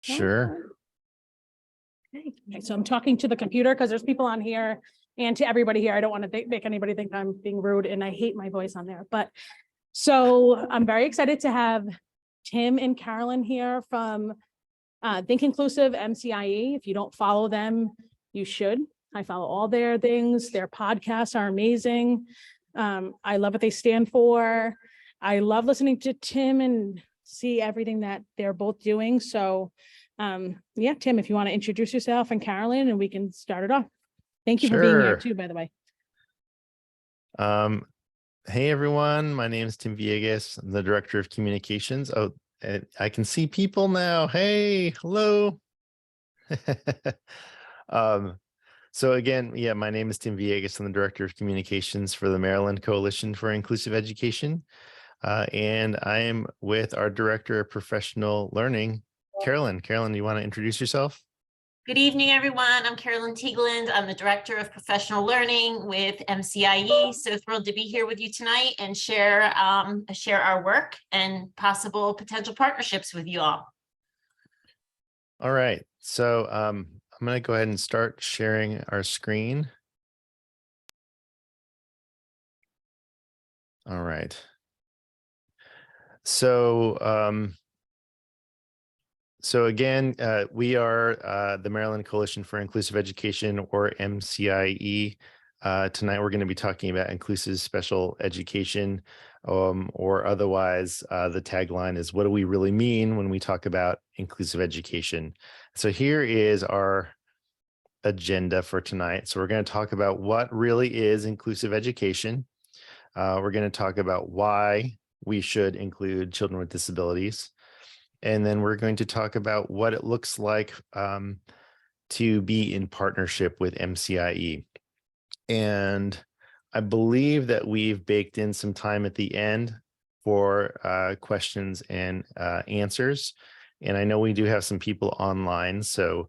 Sure. Okay, so I'm talking to the computer because there's people on here and to everybody here. I don't want to make anybody think I'm being rude, and I hate my voice on there. But so I'm very excited to have Tim and Carolyn here from Think Inclusive-MCIE. If you don't follow them, you should. I follow all their things. Their podcasts are amazing. I love what they stand for. I love listening to Tim and see everything that they're both doing. So yeah, Tim, if you want to introduce yourself, and Carolyn, and we can start it off. Thank you for being here too, by the way. Hey everyone, my name is Tim Villegas. I'm the Director of Communications. Oh, I can see people now. Hey, hello. So again, yeah, my name is Tim Villegas. I'm the Director of Communications for the Maryland Coalition for Inclusive Education. And I am with our Director of Professional Learning, Carolyn. Carolyn, you want to introduce yourself? Good evening, everyone. I'm Carolyn Teagland. I'm the Director of Professional Learning with MCIE. So thrilled to be here with you tonight and share our work and possible potential partnerships with you all. All right. So I'm going to go ahead and start sharing our screen. All right. So again, we are the Maryland Coalition for Inclusive Education, or MCIE. Tonight, we're going to be talking about inclusive special education, or otherwise, the tagline is, what do we really mean when we talk about inclusive education? So here is our agenda for tonight. So we're going to talk about what really is inclusive education. We're going to talk about why we should include children with disabilities. And then we're going to talk about what it looks like to be in partnership with MCIE. And I believe that we've baked in some time at the end for questions and answers. And I know we do have some people online. So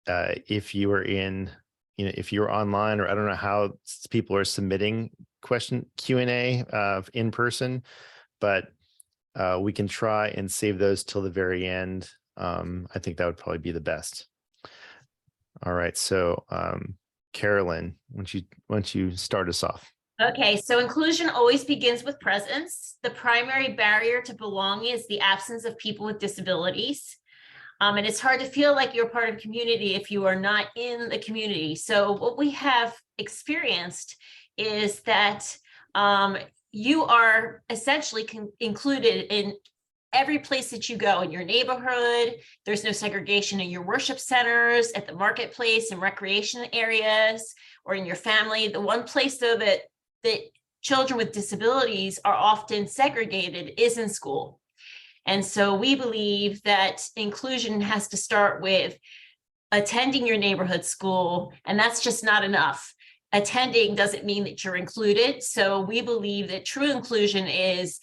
if you are if you're online, or I don't know how people are submitting Q&A in person, but we can try and save those till the very end. I think that would probably be the best. All right, so Carolyn, why don't you start us off? Okay, so inclusion always begins with presence. The primary barrier to belonging is the absence of people with disabilities. And it's hard to feel like you're part of community if you are not in the community. So what we have experienced is that you are essentially included in every place that you go in your neighborhood. There's no segregation in your worship centers, at the marketplace and recreation areas, or in your family. The one place, though, that children with disabilities are often segregated is in school. And so we believe that inclusion has to start with attending your neighborhood school, and that's just not enough. Attending doesn't mean that you're included. So we believe that true inclusion is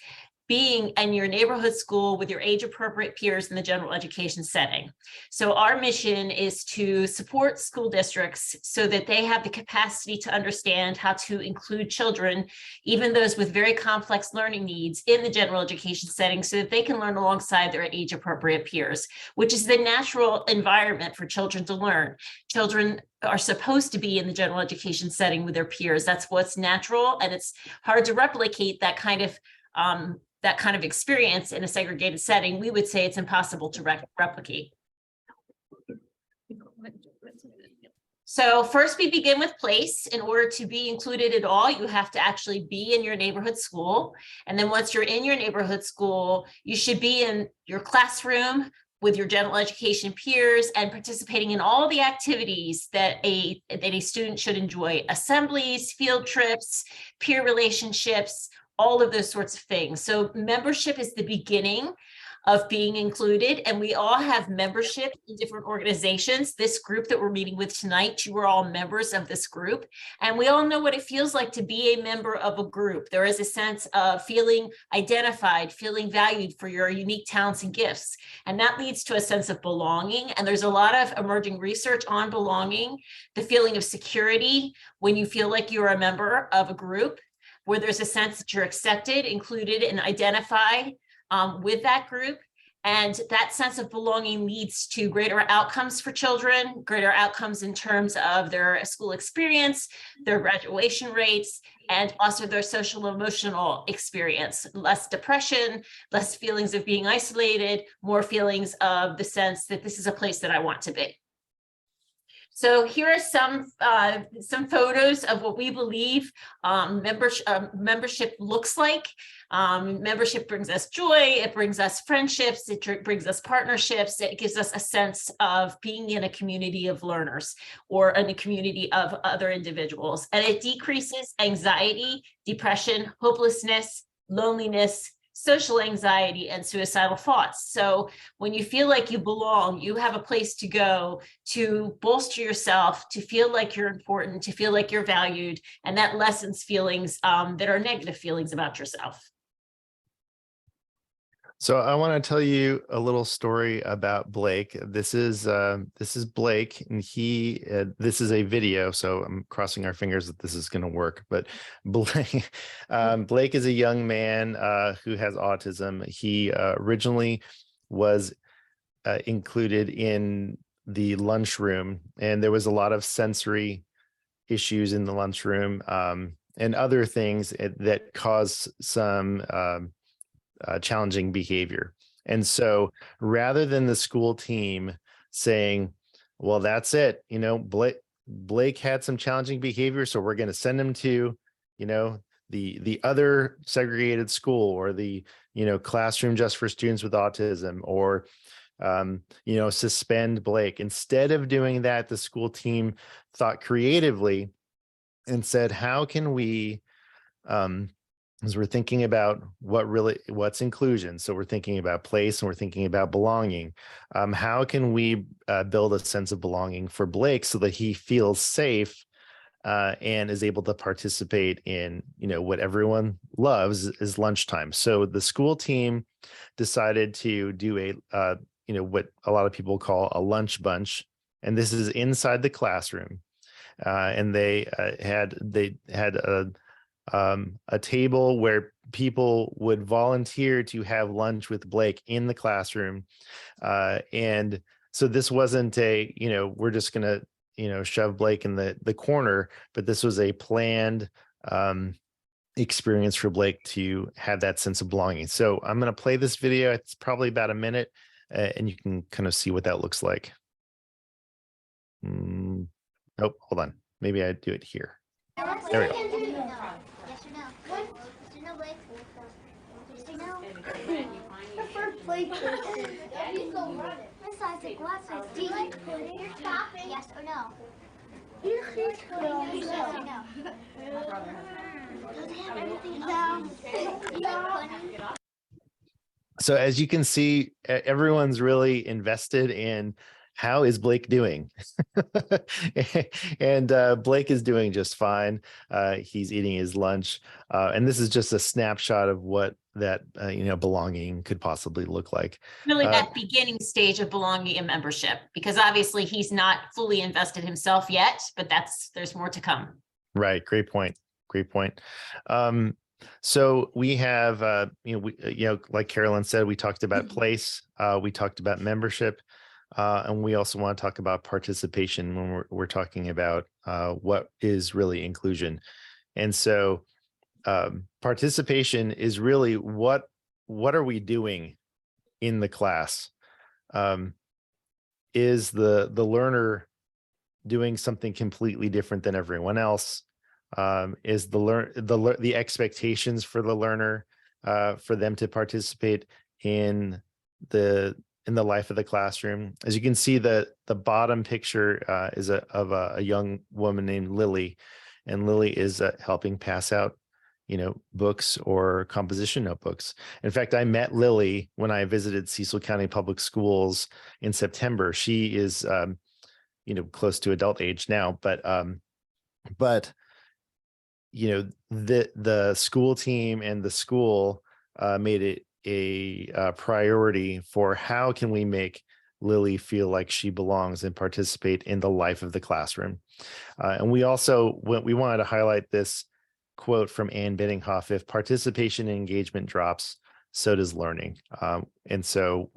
being in your neighborhood school with your age-appropriate peers in the general education setting. So our mission is to support school districts so that they have the capacity to understand how to include children, even those with very complex learning needs, in the general education setting, so that they can learn alongside their age-appropriate peers, which is the natural environment for children to learn. Children are supposed to be in the general education setting with their peers. That's what's natural, and it's hard to replicate that kind of experience in a segregated setting. We would say it's impossible to replicate. So first, we begin with place. In order to be included at all, you have to actually be in your neighborhood school. And then once you're in your neighborhood school, you should be in your classroom with your general education peers and participating in all the activities that a student should enjoy: assemblies, field trips, peer relationships, all of those sorts of things. So membership is the beginning of being included, and we all have membership in different organizations. This group that we're meeting with tonight, you are all members of this group, and we all know what it feels like to be a member of a group. There is a sense of feeling identified, feeling valued for your unique talents and gifts, and that leads to a sense of belonging. And there's a lot of emerging research on belonging, the feeling of security when you feel like you're a member of a group, where there's a sense that you're accepted, included, and identified with that group. And that sense of belonging leads to greater outcomes for children, greater outcomes in terms of their school experience, their graduation rates, and also their social emotional experience. Less depression, less feelings of being isolated, more feelings of the sense that this is a place that I want to be. So here are some photos of what we believe membership looks like. Membership brings us joy, it brings us friendships, it brings us partnerships, it gives us a sense of being in a community of learners or in a community of other individuals. And it decreases anxiety, depression, hopelessness, loneliness, social anxiety, and suicidal thoughts. So when you feel like you belong, you have a place to go to bolster yourself, to feel like you're important, to feel like you're valued, and that lessens feelings that are negative feelings about yourself. So I want to tell you a little story about Blake. This is Blake, and this is a video, so I'm crossing our fingers that this is going to work. But Blake, Blake is a young man who has autism. He originally was included in the lunchroom, and there was a lot of sensory issues in the lunchroom and other things that caused some challenging behavior. And so rather than the school team saying, well, that's it, Blake had some challenging behavior, so we're going to send him to, the other segregated school, or the, classroom just for students with autism, or, suspend Blake. Instead of doing that, the school team thought creatively and said, how can we, as we're thinking about what's inclusion, so we're thinking about place and we're thinking about belonging, how can we build a sense of belonging for Blake so that he feels safe and is able to participate in, what everyone loves is lunchtime. So the school team decided to do what a lot of people call a lunch bunch, and this is inside the classroom, and they had a table where people would volunteer to have lunch with Blake in the classroom. And so this wasn't we're just going to, shove Blake in the corner, but this was a planned experience for Blake to have that sense of belonging. So I'm going to play this video. It's probably about a minute, and you can kind of see what that looks like. Oh, hold on. Maybe I do it here. There we go. Yes or no? So as you can see, everyone's really invested in how is Blake doing? And Blake is doing just fine. He's eating his lunch. And this is just a snapshot of what that, belonging could possibly look like. Really that beginning stage of belonging and membership, because obviously he's not fully invested himself yet, but there's more to come. Right. Great point. Great point. So we have, like Carolyn said, we talked about place, we talked about membership, and we also want to talk about participation when we're talking about what is really inclusion. And so participation is really what are we doing in the class? Is the learner doing something completely different than everyone else? Is the expectations for the learner for them to participate in the life of the classroom? As you can see, the bottom picture is of a young woman named Lily, and Lily is helping pass out books or composition notebooks. In fact, I met Lily when I visited Cecil County Public Schools in September. She is close to adult age now, but the school team and the school made it a priority for how can we make Lily feel like she belongs and participate in the life of the classroom. And we wanted to highlight this quote from Ann Biddinghoff: if participation and engagement drops, so does learning. And so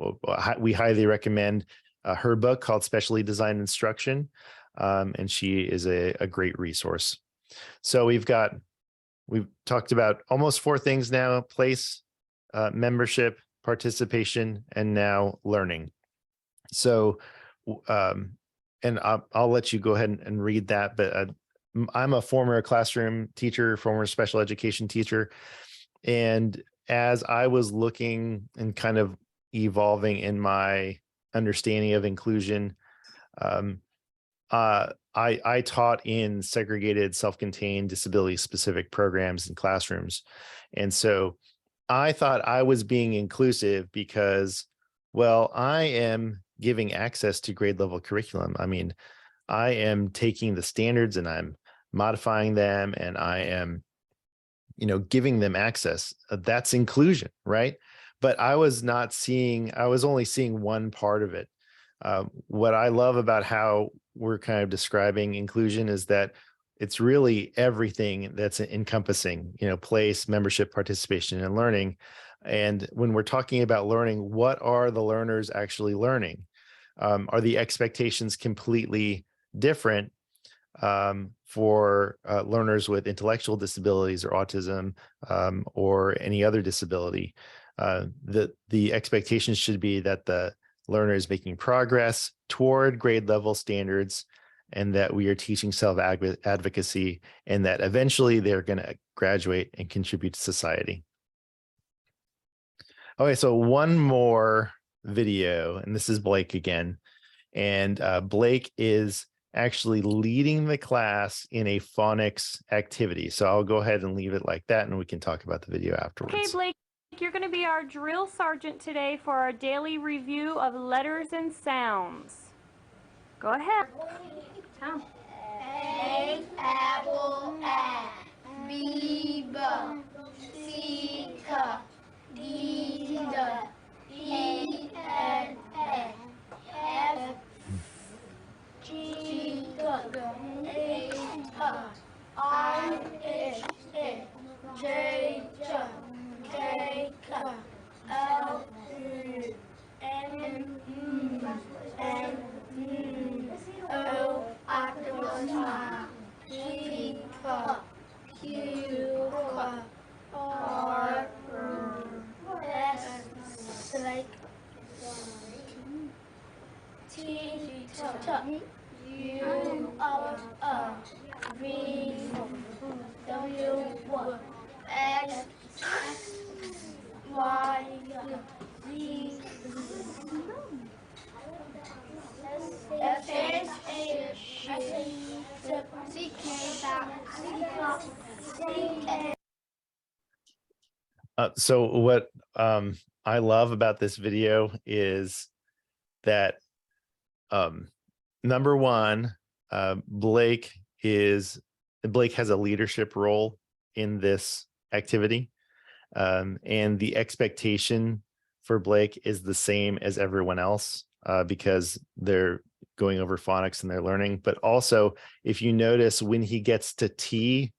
we highly recommend her book called Specially Designed Instruction. And she is a great resource. So we've talked about almost 4 things now: place, membership, participation, and now learning. So, and I'll let you go ahead and read that, but I'm a former classroom teacher, former special education teacher. And as I was looking and kind of evolving in my understanding of inclusion, I taught in segregated, self-contained, disability-specific programs in classrooms. And so I thought I was being inclusive because, well, I am giving access to grade level curriculum. I mean, I am taking the standards and I'm modifying them, and I am, giving them access. That's inclusion, right? But I was only seeing one part of it. What I love about how we're kind of describing inclusion is that it's really everything that's encompassing, place, membership, participation, and learning. And when we're talking about learning, what are the learners actually learning? Are the expectations completely different for learners with intellectual disabilities or autism or any other disability? The expectations should be that the learner is making progress toward grade level standards, and that we are teaching self-advocacy, and that eventually they're going to graduate and contribute to society. Okay, so one more video, and this is Blake again. And Blake is actually leading the class in a phonics activity. So I'll go ahead and leave it like that, and we can talk about the video afterwards. Okay, Blake, you're going to be our drill sergeant today for our daily review of letters and sounds. Go ahead. Tell. A, apple, A, B, B, C, C, D, D, E, N, A, F, G, G, H, I, H, J, J, K, K, L, M, N, O, octopus, P, Q, R, S, SSELAC, T, U, V, W, X, Y, Z, So what I love about this video is that number one, Blake has a leadership role in this activity, and the expectation for Blake is the same as everyone else because they're going over phonics and they're learning. But also, if you notice, when he gets to T,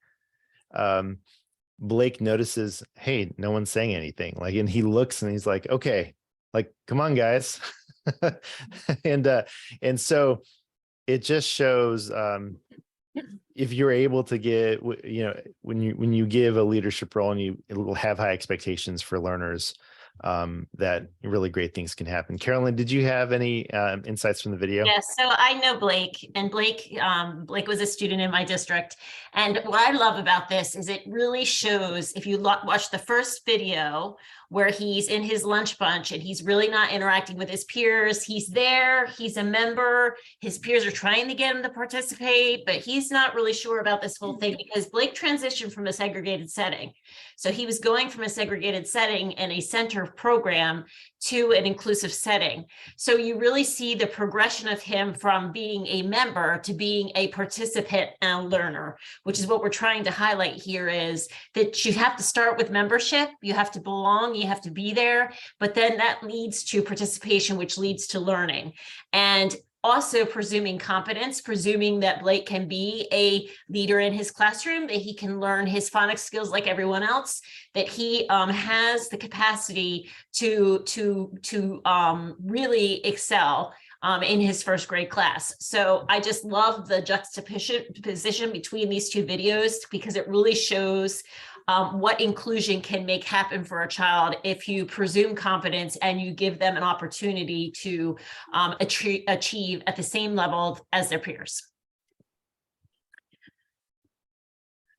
Blake notices, hey, no one's saying anything. And he looks and he's like, okay, come on, guys. And so it just shows if you're able to get, when you give a leadership role and it will have high expectations for learners, that really great things can happen. Carolyn, did you have any insights from the video? Yes, so I know Blake, and Blake was a student in my district. And what I love about this is it really shows, if you watch the first video where he's in his lunch bunch and he's really not interacting with his peers, he's there, he's a member, his peers are trying to get him to participate, but he's not really sure about this whole thing because Blake transitioned from a segregated setting. So he was going from a segregated setting and a center program to an inclusive setting. So you really see the progression of him from being a member to being a participant and learner, which is what we're trying to highlight here, is that you have to start with membership, you have to belong, you have to be there, but then that leads to participation, which leads to learning. And also presuming competence, presuming that Blake can be a leader in his classroom, that he can learn his phonics skills like everyone else, that he has the capacity to really excel in his first grade class. So I just love the juxtaposition between these two videos, because it really shows what inclusion can make happen for a child if you presume competence and you give them an opportunity to achieve at the same level as their peers.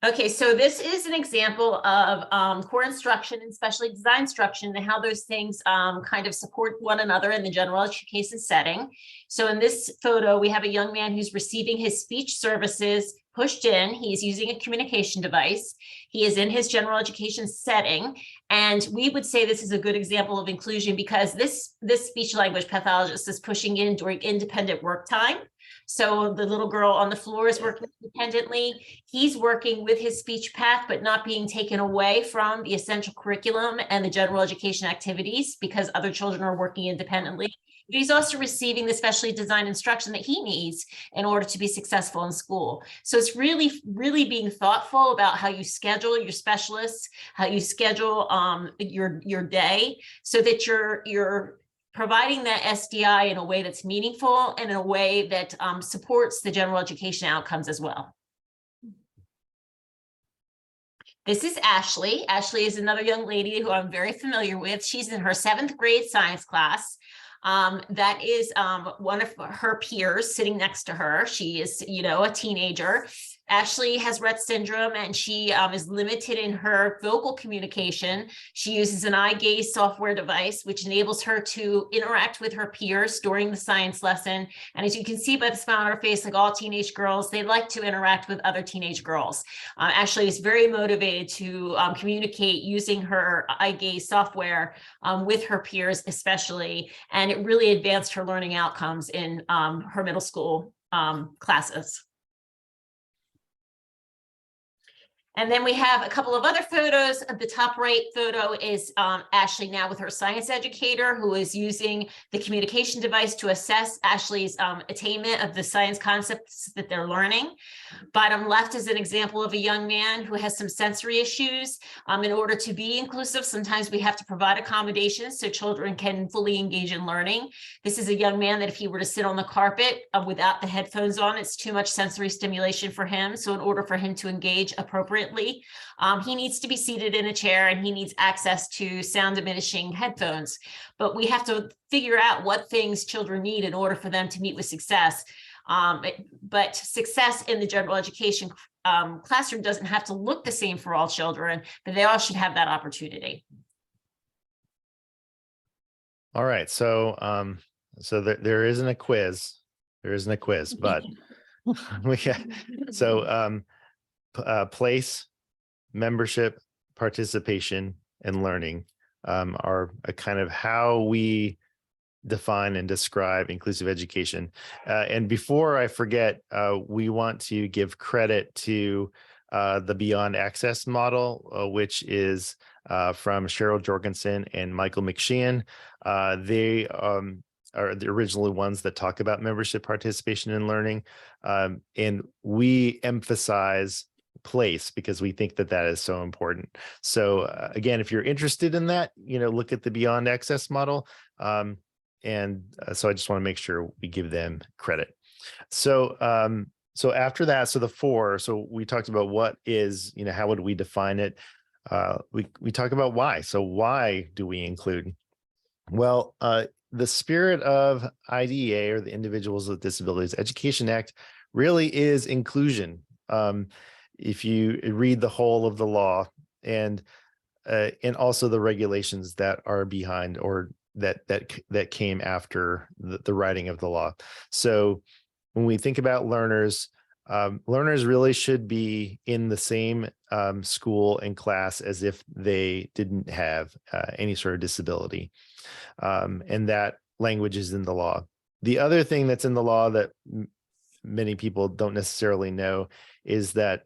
Okay, so this is an example of core instruction and specially designed instruction and how those things kind of support one another in the general education setting. So in this photo, we have a young man who's receiving his speech services pushed in. He's using a communication device. He is in his general education setting. And we would say this is a good example of inclusion because this speech language pathologist is pushing in during independent work time. So the little girl on the floor is working independently. He's working with his speech path, but not being taken away from the essential curriculum and the general education activities because other children are working independently. But he's also receiving the specially designed instruction that he needs in order to be successful in school. So it's really, really being thoughtful about how you schedule your specialists, how you schedule your day so that you're providing that SDI in a way that's meaningful and in a way that supports the general education outcomes as well. This is Ashley. Ashley is another young lady who I'm very familiar with. She's in her 7th grade science class. That is one of her peers sitting next to her. She is, a teenager. Ashley has Rett syndrome and she is limited in her vocal communication. She uses an eye gaze software device, which enables her to interact with her peers during the science lesson. And as you can see by the smile on her face, like all teenage girls, they like to interact with other teenage girls. Ashley is very motivated to communicate using her eye gaze software with her peers especially, and it really advanced her learning outcomes in her middle school classes. And then we have a couple of other photos. The top right photo is Ashley now with her science educator who is using the communication device to assess Ashley's attainment of the science concepts that they're learning. Bottom left is an example of a young man who has some sensory issues. In order to be inclusive, sometimes we have to provide accommodations so children can fully engage in learning. This is a young man that if he were to sit on the carpet without the headphones on, it's too much sensory stimulation for him. So in order for him to engage appropriately, he needs to be seated in a chair and he needs access to sound diminishing headphones. But we have to figure out what things children need in order for them to meet with success. But success in the general education classroom doesn't have to look the same for all children, but they all should have that opportunity. All right, so there isn't a quiz. There isn't a quiz, but place, membership, participation, and learning are a kind of how we define and describe inclusive education. And before I forget, we want to give credit to the Beyond Access model, which is from Cheryl Jorgensen and Michael McSheehan. They are the original ones that talk about membership, participation, and learning. And we emphasize place because we think that that is so important. So again, if you're interested in that, look at the Beyond Access model. So I just want to make sure we give them credit. So after that, so the 4, so we talked about what is, how would we define it? We talk about why. So why do we include? Well, the spirit of IDEA, or the Individuals with Disabilities Education Act, really is inclusion. If you read the whole of the law and also the regulations that are behind or that came after the writing of the law. So when we think about learners, learners really should be in the same school and class as if they didn't have any sort of disability. And that language is in the law. The other thing that's in the law that many people don't necessarily know is that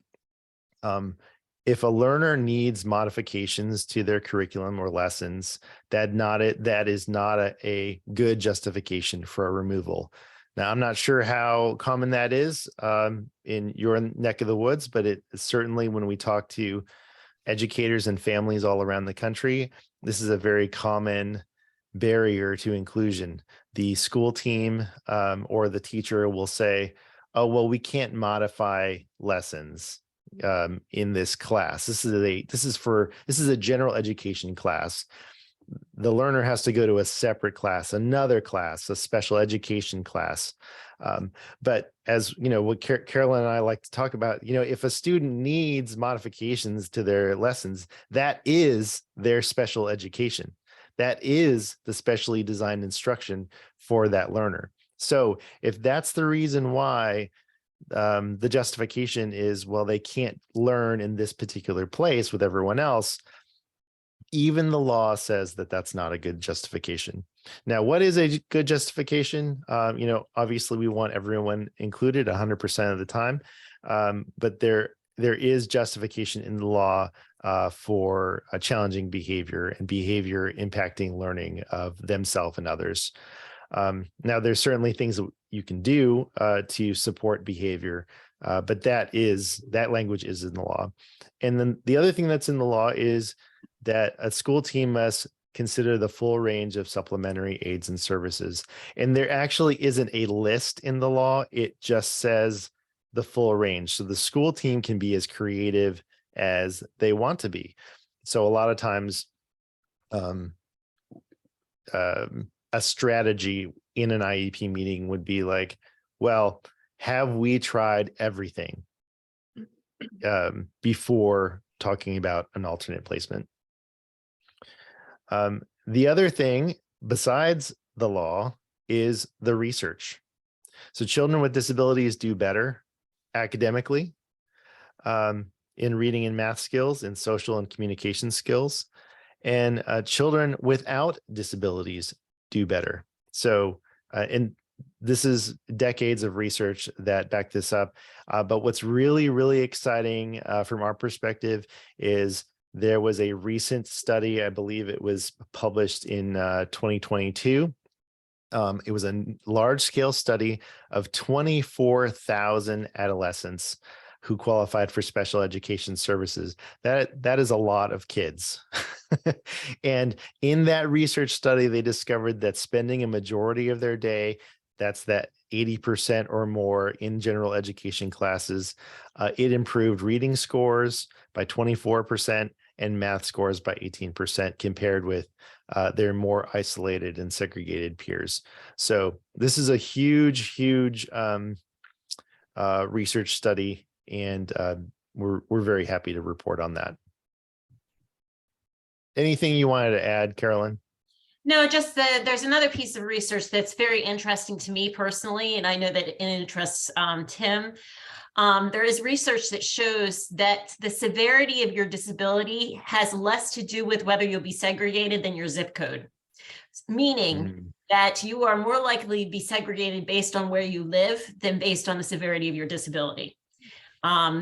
if a learner needs modifications to their curriculum or lessons, that is not a good justification for a removal. Now, I'm not sure how common that is in your neck of the woods, but it certainly, when we talk to educators and families all around the country, this is a very common barrier to inclusion. The school team or the teacher will say, oh, well, we can't modify lessons in this class. This is a general education class. The learner has to go to a separate class, another class, a special education class. But as you know, what Carolyn and I like to talk about, if a student needs modifications to their lessons, that is their special education. That is the specially designed instruction for that learner. So if that's the reason why the justification is, well, they can't learn in this particular place with everyone else, even the law says that that's not a good justification. Now, what is a good justification? Obviously we want everyone included 100% of the time, but there is justification in the law for a challenging behavior and behavior impacting learning of themselves and others. Now, there's certainly things that you can do to support behavior, but that language is in the law. And then the other thing that's in the law is that a school team must consider the full range of supplementary aids and services. And there actually isn't a list in the law. It just says the full range. So the school team can be as creative as they want to be. So a lot of times a strategy in an IEP meeting would be like, well, have we tried everything before talking about an alternate placement? The other thing besides the law is the research. So children with disabilities do better academically, in reading and math skills, in social and communication skills, and children without disabilities do better. So, and this is decades of research that back this up. But what's really, really exciting from our perspective is there was a recent study, I believe it was published in 2022. It was a large-scale study of 24,000 adolescents who qualified for special education services. That is a lot of kids. And in that research study, they discovered that spending a majority of their day, that's that 80% or more in general education classes, it improved reading scores by 24% and math scores by 18% compared with their more isolated and segregated peers. So this is a huge, huge research study, and we're very happy to report on that. Anything you wanted to add, Carolyn? No, just there's another piece of research that's very interesting to me personally, and I know that it interests Tim. There is research that shows that the severity of your disability has less to do with whether you'll be segregated than your zip code, meaning that you are more likely to be segregated based on where you live than based on the severity of your disability.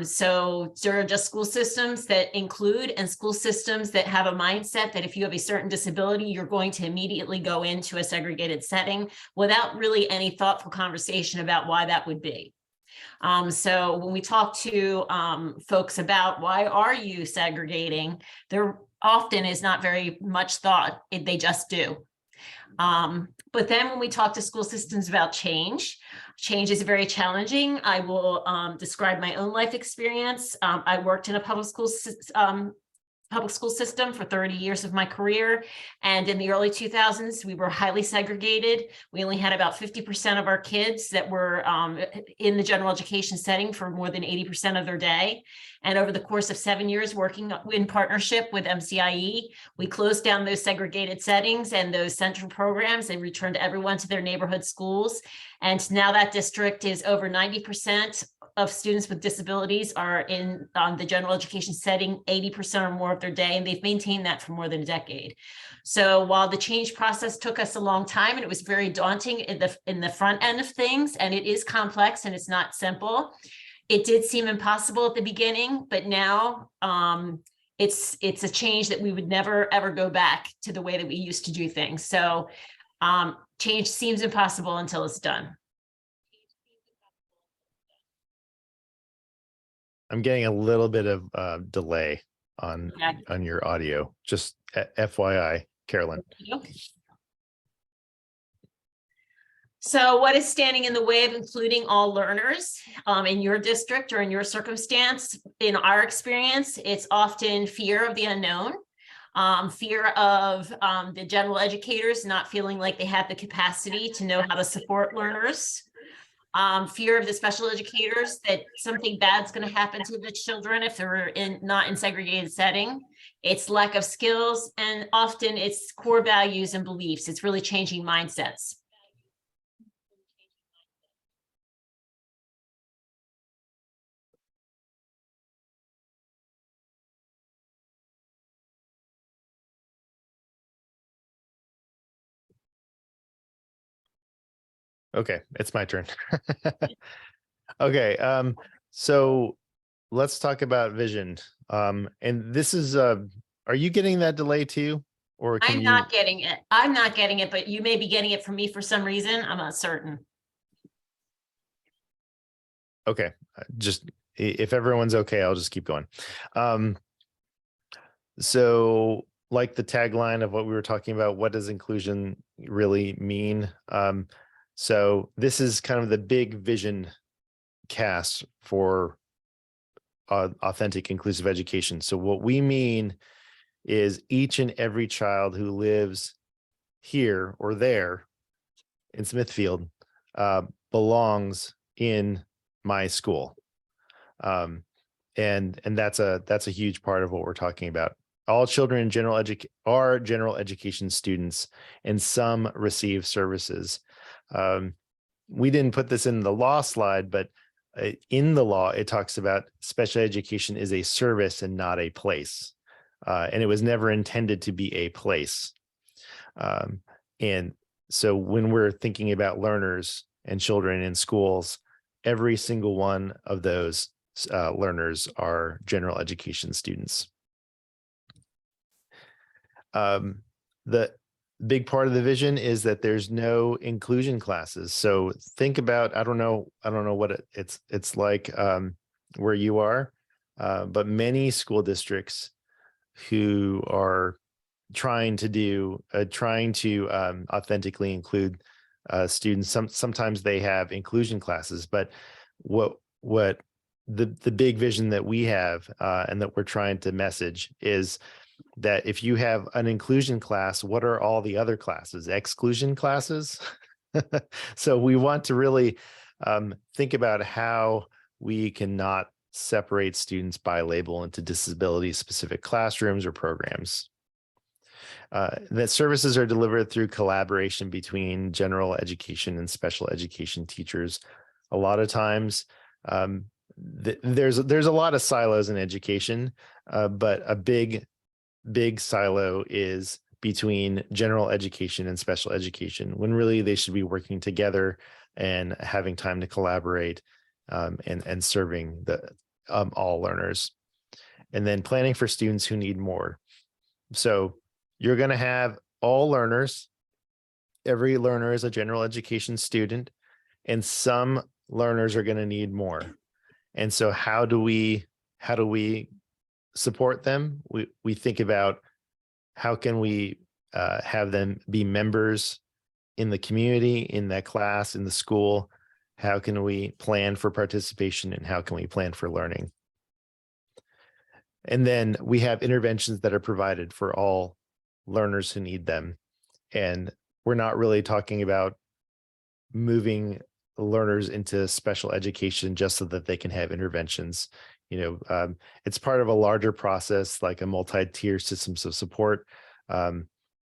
So there are just school systems that include and school systems that have a mindset that if you have a certain disability, you're going to immediately go into a segregated setting without really any thoughtful conversation about why that would be. So when we talk to folks about why are you segregating, there often is not very much thought. They just do. But then when we talk to school systems about change is very challenging. I will describe my own life experience. I worked in a public school system for 30 years of my career. And in the early 2000s, we were highly segregated. We only had about 50% of our kids that were in the general education setting for more than 80% of their day. And over the course of 7 years working in partnership with MCIE, we closed down those segregated settings and those central programs and returned everyone to their neighborhood schools. And now that district is over 90% of students with disabilities are in the general education setting 80% or more of their day, and they've maintained that for more than a decade. So while the change process took us a long time and it was very daunting in the front end of things, and it is complex and it's not simple, it did seem impossible at the beginning, but now it's a change that we would never ever go back to the way that we used to do things. So change seems impossible until it's done. I'm getting a little bit of delay on Okay. your audio. Just FYI, Carolyn. So what is standing in the way of including all learners in your district or in your circumstance? In our experience, it's often fear of the unknown, fear of the general educators not feeling like they have the capacity to know how to support learners, fear of the special educators that something bad's going to happen to the children if they're not in segregated setting. It's lack of skills, and often it's core values and beliefs. It's really changing mindsets. Okay, it's my turn. Okay, so let's talk about vision. And this is, are you getting that delay too? Or can I'm not getting it. I'm not getting it, but you may be getting it from me for some reason. I'm not certain. Okay, just if everyone's okay, I'll just keep going. So like the tagline of what we were talking about, what does inclusion really mean? So this is kind of the big vision cast for authentic inclusive education. So what we mean is each and every child who lives here or there in Smithfield belongs in my school. And that's a huge part of what we're talking about. All children in are general education students, and some receive services. We didn't put this in the law slide, but in the law, it talks about special education is a service and not a place. And it was never intended to be a place. And so when we're thinking about learners and children in schools, every single one of those learners are general education students. The big part of the vision is that there's no inclusion classes. So think about, I don't know what it's like where you are, but many school districts who are trying to authentically include students, sometimes they have inclusion classes, but what the big vision that we have and that we're trying to message is that if you have an inclusion class, what are all the other classes? Exclusion classes? So we want to really think about how we cannot separate students by label into disability-specific classrooms or programs. That services are delivered through collaboration between general education and special education teachers. A lot of times, there's a lot of silos in education, but a big silo is between general education and special education, when really they should be working together and having time to collaborate and serving all learners. And then planning for students who need more. So you're going to have all learners. Every learner is a general education student, and some learners are going to need more. And so how do we support them? We think about how can we have them be members in the community, in that class, in the school. How can we plan for participation, and how can we plan for learning? And then we have interventions that are provided for all learners who need them. And we're not really talking about moving learners into special education just so that they can have interventions. It's part of a larger process, like a multi-tier systems of support.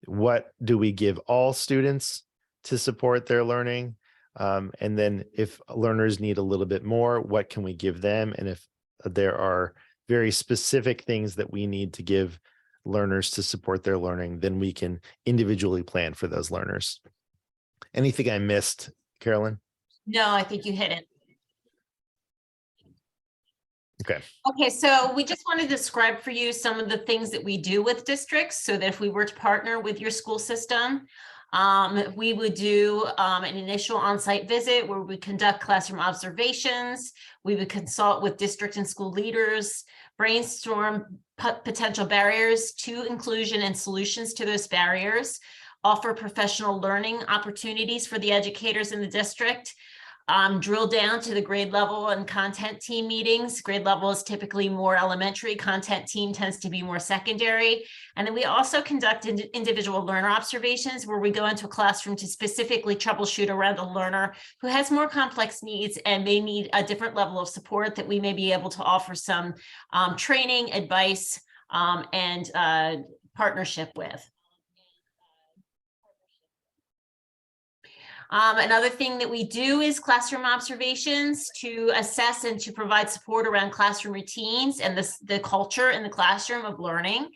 What do we give all students to support their learning? And then if learners need a little bit more, what can we give them? And if there are very specific things that we need to give learners to support their learning, then we can individually plan for those learners. Anything I missed, Carolyn? No, I think you hit it. Okay. Okay, so we just want to describe for you some of the things that we do with districts so that if we were to partner with your school system, We would do an initial on-site visit where we conduct classroom observations. We would consult with district and school leaders, brainstorm potential barriers to inclusion and solutions to those barriers, offer professional learning opportunities for the educators in the district, drill down to the grade level and content team meetings. Grade level is typically more elementary, content team tends to be more secondary. And then we also conduct individual learner observations where we go into a classroom to specifically troubleshoot around a learner who has more complex needs and may need a different level of support that we may be able to offer some training, advice, and partnership with. Another thing that we do is classroom observations to assess and to provide support around classroom routines and the culture in the classroom of learning.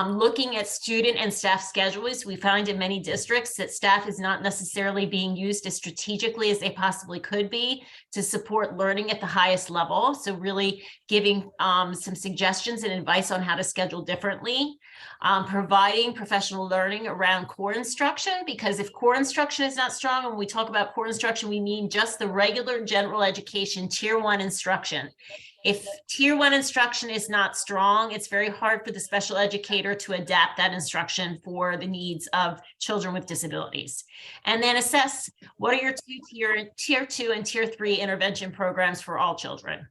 Looking at student and staff schedules, we find in many districts that staff is not necessarily being used as strategically as they possibly could be to support learning at the highest level. So really giving some suggestions and advice on how to schedule differently. Providing professional learning around core instruction, because if core instruction is not strong, and when we talk about core instruction, we mean just the regular general education tier 1 instruction. If tier 1 instruction is not strong, it's very hard for the special educator to adapt that instruction for the needs of children with disabilities. And then assess what are your tier 2 and tier 3 intervention programs for all children.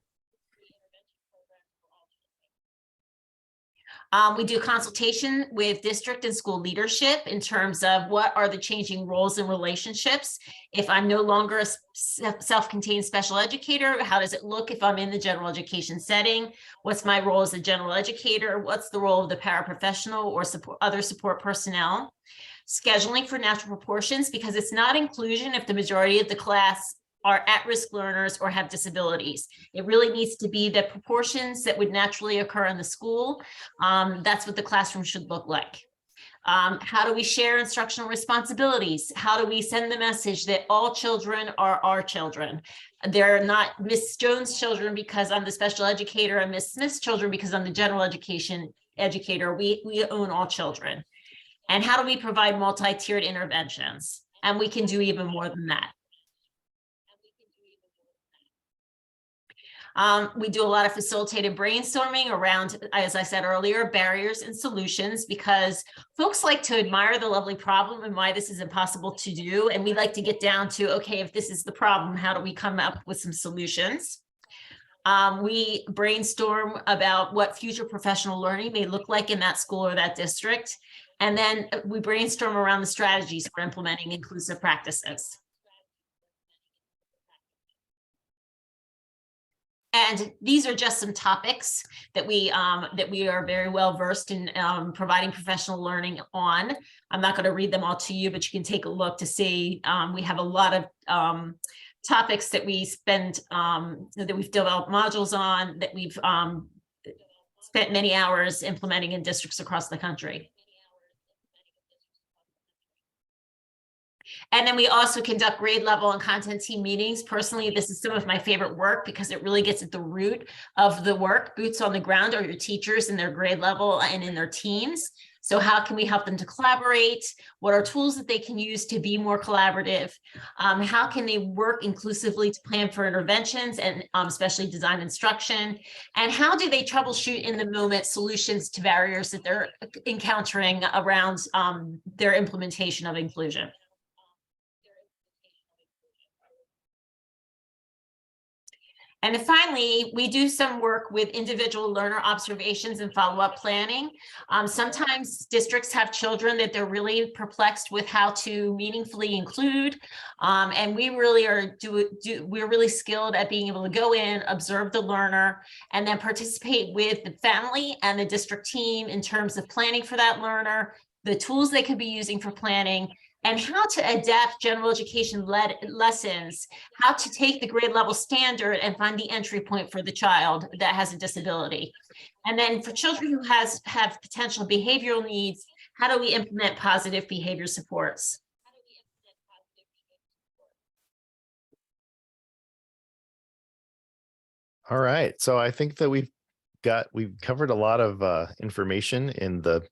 We do consultation with district and school leadership in terms of what are the changing roles and relationships. If I'm no longer a self-contained special educator, how does it look if I'm in the general education setting? What's my role as a general educator? What's the role of the paraprofessional or other support personnel? Scheduling for natural proportions, because it's not inclusion if the majority of the class are at-risk learners or have disabilities. It really needs to be the proportions that would naturally occur in the school. That's what the classroom should look like. How do we share instructional responsibilities? How do we send the message that all children are our children? They're not Miss Jones' children because I'm the special educator and Miss Smith's children because I'm the general education educator. We own all children. And how do we provide multi-tiered interventions? And we can do even more than that. We do a lot of facilitated brainstorming around, as I said earlier, barriers and solutions, because folks like to admire the lovely problem and why this is impossible to do. And we like to get down to, okay, if this is the problem, how do we come up with some solutions? We brainstorm about what future professional learning may look like in that school or that district. And then we brainstorm around the strategies for implementing inclusive practices. And these are just some topics that we are very well versed in providing professional learning on. I'm not going to read them all to you, but you can take a look to see. We have a lot of topics that we spend that we've developed modules on, that we've spent many hours implementing in districts across the country. And then we also conduct grade level and content team meetings. Personally, this is some of my favorite work because it really gets at the root of the work. Boots on the ground are your teachers in their grade level and in their teams. So how can we help them to collaborate? What are tools that they can use to be more collaborative? How can they work inclusively to plan for interventions and especially design instruction? And how do they troubleshoot in the moment solutions to barriers that they're encountering around their implementation of inclusion? And then finally, we do some work with individual learner observations and follow-up planning. Sometimes districts have children that they're really perplexed with how to meaningfully include. And we really are we're really skilled at being able to go in, observe the learner, and then participate with the family and the district team in terms of planning for that learner, the tools they could be using for planning, and how to adapt general education lessons, how to take the grade level standard and find the entry point for the child that has a disability. And then for children who have potential behavioral needs, how do we implement positive behavior supports? All right, so I think that we've covered a lot of information in the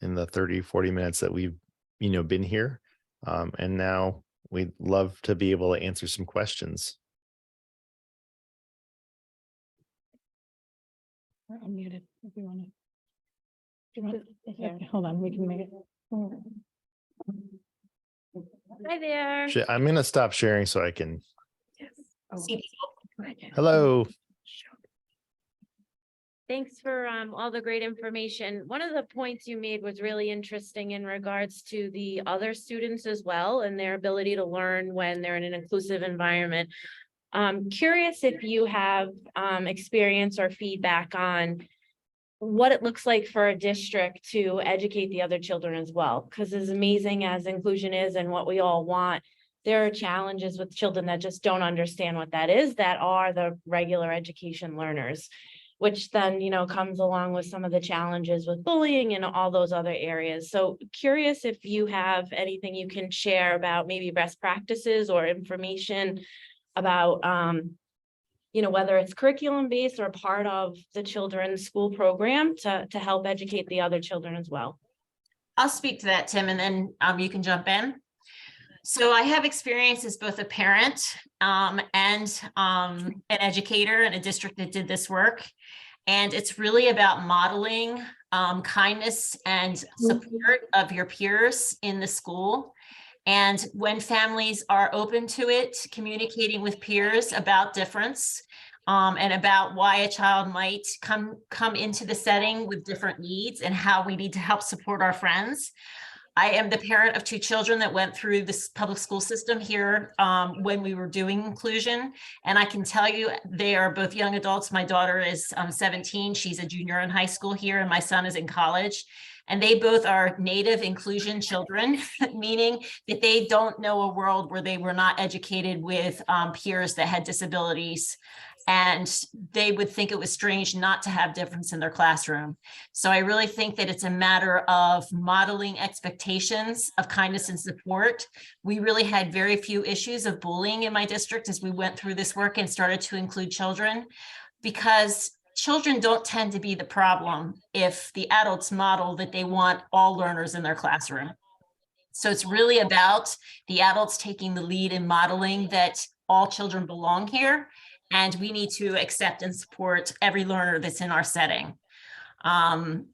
30-40 minutes that we've been here. And now we'd love to be able to answer some questions. We're unmuted if you want to. Do you want okay, hold on, we can make it. Hi there. I'm going to stop sharing so I can. Oh, See people. Hello. Thanks for all the great information. One of the points you made was really interesting in regards to the other students as well and their ability to learn when they're in an inclusive environment. Curious if you have experience or feedback on what it looks like for a district to educate the other children as well. Because as amazing as inclusion is and what we all want, there are challenges with children that just don't understand what that is, that are the regular education learners, which then, you know, comes along with some of the challenges with bullying and all those other areas. So curious if you have anything you can share about maybe best practices or information about, you know, whether it's curriculum based or part of the children's school program to help educate the other children as well. I'll speak to that, Tim, and then you can jump in. So I have experience as both a parent and an educator in a district that did this work. And it's really about modeling kindness and support of your peers in the school. And when families are open to it, communicating with peers about difference and about why a child might come into the setting with different needs and how we need to help support our friends. I am the parent of 2 children that went through this public school system here when we were doing inclusion. And I can tell you, they are both young adults. My daughter is 17. She's a junior in high school here, and my son is in college. And they both are native inclusion children, meaning that they don't know a world where they were not educated with peers that had disabilities. And they would think it was strange not to have difference in their classroom. So I really think that it's a matter of modeling expectations of kindness and support. We really had very few issues of bullying in my district as we went through this work and started to include children, because children don't tend to be the problem if the adults model that they want all learners in their classroom. So it's really about the adults taking the lead in modeling that all children belong here, and we need to accept and support every learner that's in our setting. And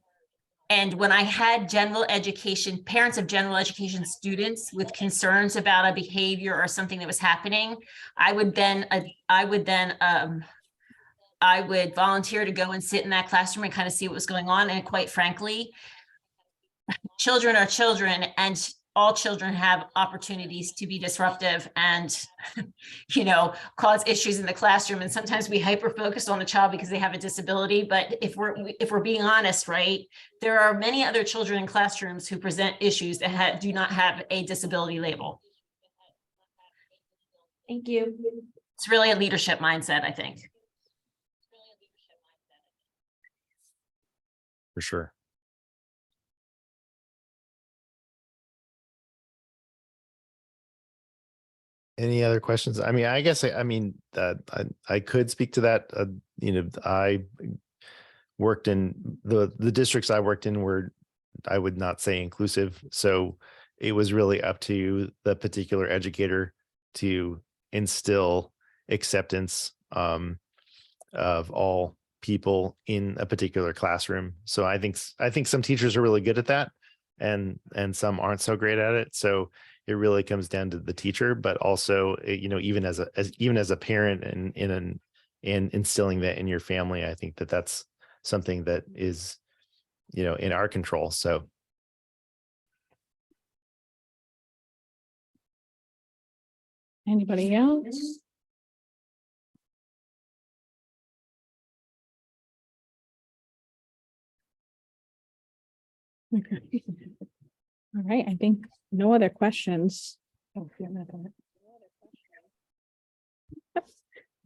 when I had general education, parents of general education students with concerns about a behavior or something that was happening, I would volunteer to go and sit in that classroom and kind of see what was going on. And quite frankly, children are children, and all children have opportunities to be disruptive and, you know, cause issues in the classroom. And sometimes we hyper focus on the child because they have a disability. But if we're being honest, right, there are many other children in classrooms who present issues that do not have a disability label. Thank you. It's really a leadership mindset, I think. For sure. Any other questions? I mean, I guess I could speak to that. You know, I worked in the districts I worked in were, I would not say inclusive. So it was really up to the particular educator to instill acceptance of all people in a particular classroom. So I think some teachers are really good at that, and some aren't so great at it. So it really comes down to the teacher, but also, you know, even as a parent and instilling that in your family, I think that that's something that is, you know, in our control. So. Anybody else? Okay. All right, I think no other questions. Yep.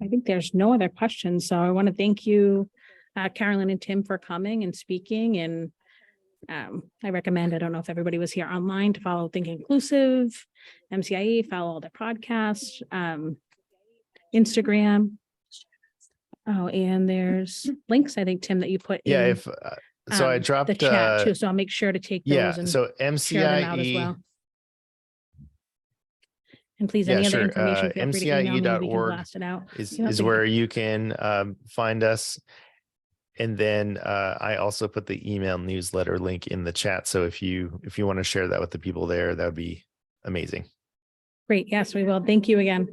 I think there's no other questions. So I want to thank you, Carolyn and Tim, for coming and speaking. And I recommend, I don't know if everybody was here online, to follow Think Inclusive, MCIE, follow all their podcasts, Instagram. Oh, and there's links, I think, Tim, that you put in. Yeah, so I dropped the chat too, so I'll make sure to take those. Yeah, and so share them out as MCIE well. And please, Yeah, any other sure. information, feel free to email me. We can MCIE.org blast it out. is Yeah, where you can find us. And then I also put the email newsletter link in the chat. So if you want to share that with the people there, that would be amazing. Great. Yes, we will. Thank you again.